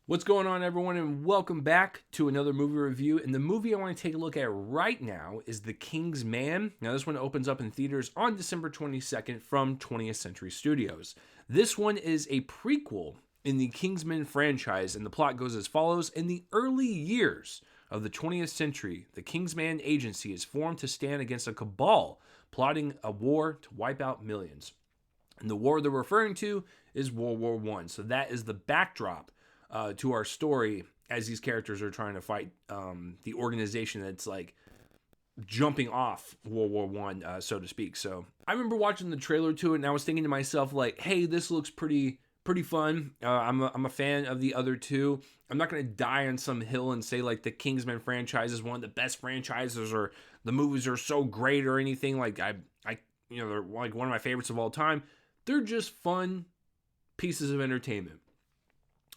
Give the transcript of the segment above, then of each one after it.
What's going on, everyone, and welcome back to another movie review. And the movie I want to take a look at right now is The Kingsman. Now, this one opens up in theaters on December 22nd from 20th Century Studios. This one is a prequel in the Kingsman franchise, and the plot goes as follows. In the early years of the 20th century, the Kingsman Agency is formed to stand against a cabal plotting a war to wipe out millions. And the war they're referring to is World War I. So that is the backdrop to our story as these characters are trying to fight the organization that's like jumping off World War One, so to speak. So I remember watching the trailer to it, and I was thinking to myself, like, "Hey, this looks pretty fun." I'm a fan of the other two. I'm not gonna die on some hill and say like the Kingsman franchise is one of the best franchises or the movies are so great or anything. Like I they're like one of my favorites of all time. They're just fun pieces of entertainment.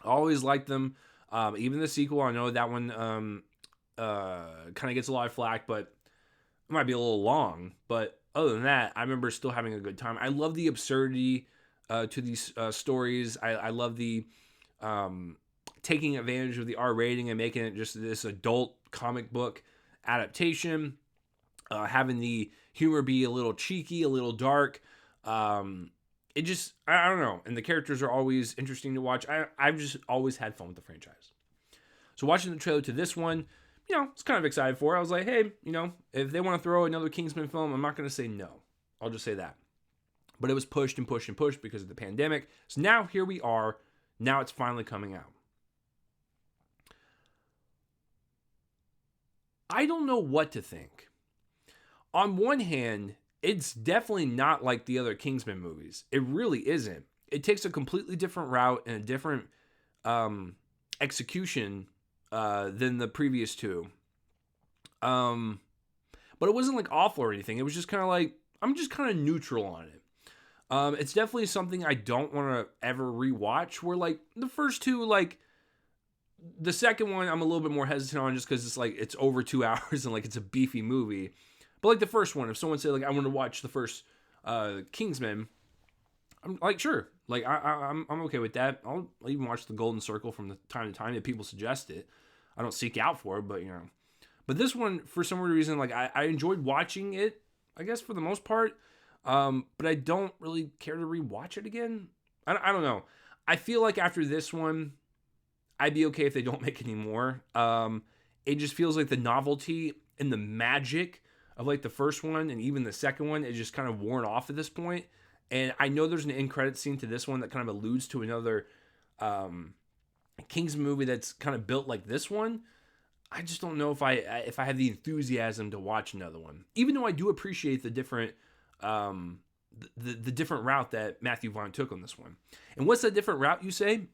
I always liked them. Even the sequel, I know that one kind of gets a lot of flack, but it might be a little long. But other than that, I remember still having a good time. I love the absurdity to these stories. I love the taking advantage of the R rating and making it just this adult comic book adaptation. Having the humor be a little cheeky, a little dark. It just, I don't know. And the characters are always interesting to watch. I've just always had fun with the franchise. So watching the trailer to this one, I was kind of excited for it. I was like, hey, if they want to throw another Kingsman film, I'm not going to say no. I'll just say that. But it was pushed and pushed and pushed because of the pandemic. So now here we are. Now it's finally coming out. I don't know what to think. On one hand, it's definitely not like the other Kingsman movies. It really isn't. It takes a completely different route and a different execution than the previous two. But it wasn't like awful or anything. It was just kind of like, I'm just kind of neutral on it. It's definitely something I don't want to ever rewatch. Where like the first two, like the second one, I'm a little bit more hesitant on just because it's like it's over 2 hours and like it's a beefy movie. But like the first one, if someone said like I want to watch the first Kingsman, I'm like sure, like I'm okay with that. I'll even watch the Golden Circle from the time to time if people suggest it. I don't seek out for it, but But this one, for some reason, like I enjoyed watching it. I guess for the most part, but I don't really care to rewatch it again. I don't know. I feel like after this one, I'd be okay if they don't make any more. It just feels like the novelty and the magic of like the first one and even the second one is just kind of worn off at this point. And I know there's an end credit scene to this one that kind of alludes to another Kingsman movie that's kind of built like this one. I just don't know if I have the enthusiasm to watch another one, even though I do appreciate the different the different route that Matthew Vaughn took on this one. And what's that different route, you say?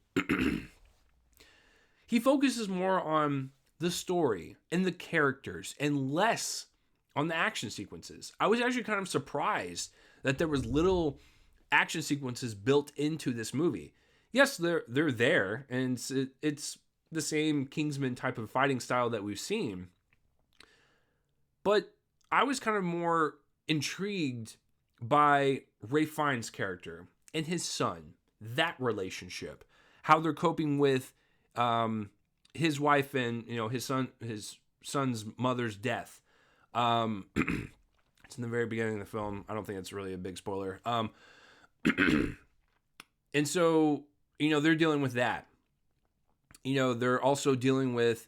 He focuses more on the story and the characters and less on the action sequences. I was actually kind of surprised that there was little action sequences built into this movie. Yes, they're there, and it's the same Kingsman type of fighting style that we've seen. But I was kind of more intrigued by Ralph Fiennes' character and his son, that relationship, how they're coping with his wife and his son's mother's death. It's in the very beginning of the film. I don't think it's really a big spoiler. And so, they're dealing with that. They're also dealing with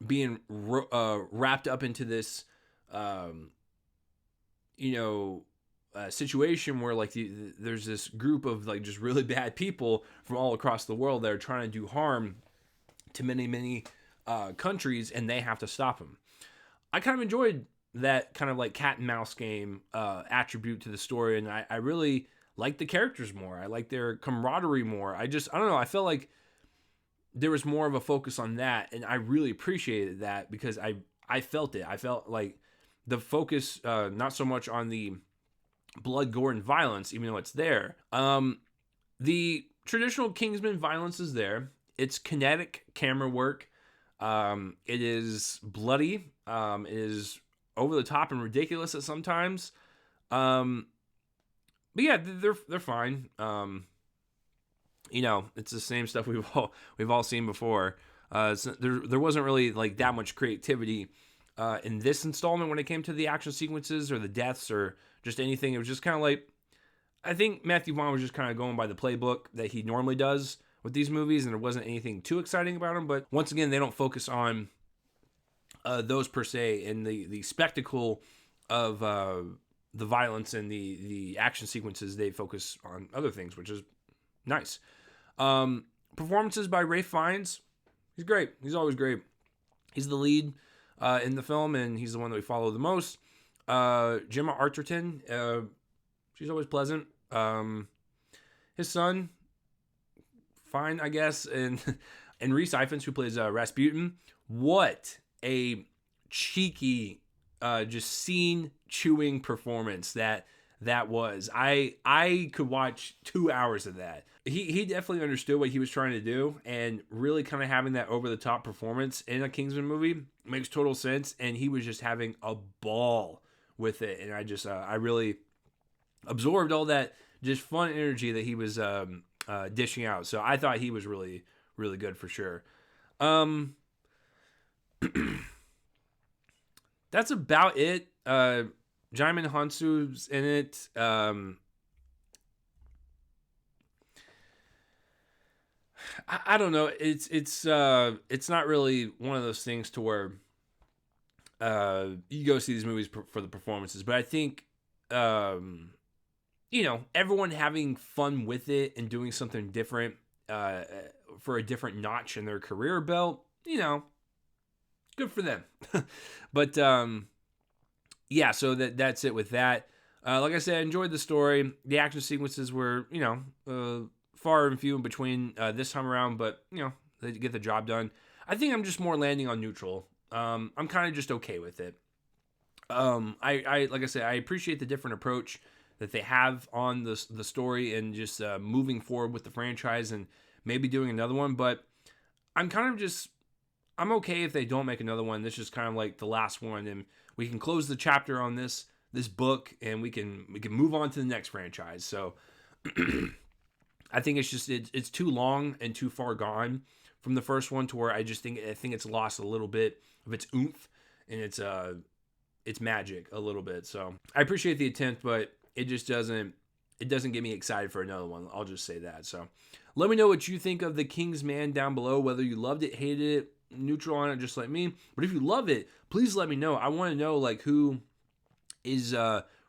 being wrapped up into this, situation where like there's this group of like just really bad people from all across the world that are trying to do harm to many countries, and they have to stop them. I kind of enjoyed that kind of like cat and mouse game attribute to the story, and I really like the characters more. I like their camaraderie more. I don't know. I felt like there was more of a focus on that, and I really appreciated that because I felt it. I felt like the focus not so much on the blood, gore, and violence, even though it's there. The traditional Kingsman violence is there. It's kinetic camera work. It is bloody. It is over the top and ridiculous at sometimes. But yeah, they're fine. it's the same stuff we've all seen before. So there wasn't really like that much creativity in this installment when it came to the action sequences or the deaths or just anything. It was just kind of like, I think Matthew Vaughn was just kind of going by the playbook that he normally does with these movies, and there wasn't anything too exciting about them. But once again, they don't focus on those per se, and the spectacle of the violence and the action sequences. They focus on other things, which is nice. Performances by Ralph Fiennes. He's great. He's always great. He's the lead in the film, and he's the one that we follow the most. Gemma Arterton, she's always pleasant. His son, fine, I guess. And Rhys Ifans, who plays Rasputin. What a cheeky, just scene-chewing performance that was. I could watch 2 hours of that. He definitely understood what he was trying to do, and really kind of having that over-the-top performance in a Kingsman movie makes total sense, and he was just having a ball with it, and I really absorbed all that just fun energy that he was dishing out. So I thought he was really, really good for sure. That's about it. Djimon Hounsou's in it. I don't know. It's not really one of those things to where you go see these movies for the performances, but I think everyone having fun with it and doing something different for a different notch in their career belt, good for them. But yeah, so that's it with that. Like I said, I enjoyed the story. The action sequences were, far and few in between this time around, but they get the job done. I think I'm just more landing on neutral. I'm kind of just okay with it. I like I said, I appreciate the different approach that they have on the story and just moving forward with the franchise and maybe doing another one. But I'm okay if they don't make another one. This is kind of like the last one, and we can close the chapter on this book, and we can move on to the next franchise. So I think it's too long and too far gone from the first one to where I think it's lost a little bit of its oomph and its magic a little bit. So I appreciate the attempt, but it just doesn't get me excited for another one. I'll just say that. So let me know what you think of The Kingsman down below, whether you loved it, hated it, neutral on it, just like me. But if you love it, please let me know. I want to know like who is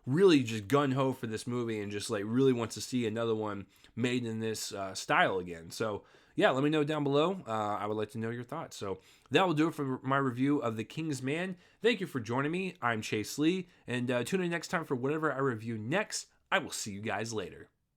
really just gung-ho for this movie and just like really wants to see another one made in this style again. So yeah, let me know down below. I would like to know your thoughts. So that will do it for my review of The Kingsman. Thank you for joining me. I'm Chase Lee, and tune in next time for whatever I review next. I will see you guys later.